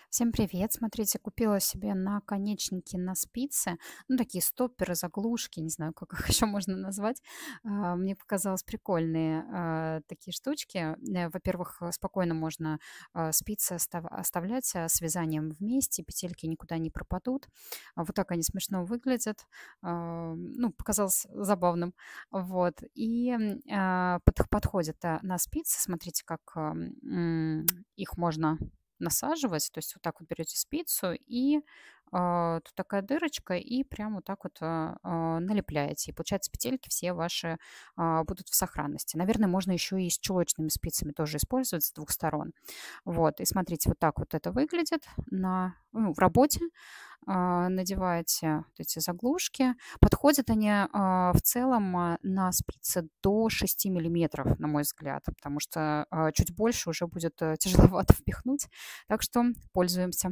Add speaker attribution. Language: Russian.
Speaker 1: Всем привет! Смотрите, купила себе наконечники на спицы, ну, такие стопперы, заглушки, не знаю, как их еще можно назвать. Мне показалось прикольные такие штучки. Во-первых, спокойно можно спицы оставлять с вязанием вместе, петельки никуда не пропадут. Вот так они смешно выглядят. Ну, показалось забавным. Вот. И подходят на спицы. Смотрите, как их можно насаживать. То есть вот так вот берете спицу и тут такая дырочка, и прям вот так вот налепляете. И получается, петельки все ваши будут в сохранности. Наверное, можно еще и с чулочными спицами тоже использовать с двух сторон. Вот. И смотрите, вот так вот это выглядит в работе. Надеваете вот эти заглушки. Подходят они в целом на спицы до 6 миллиметров, на мой взгляд, потому что чуть больше уже будет тяжеловато впихнуть. Так что пользуемся.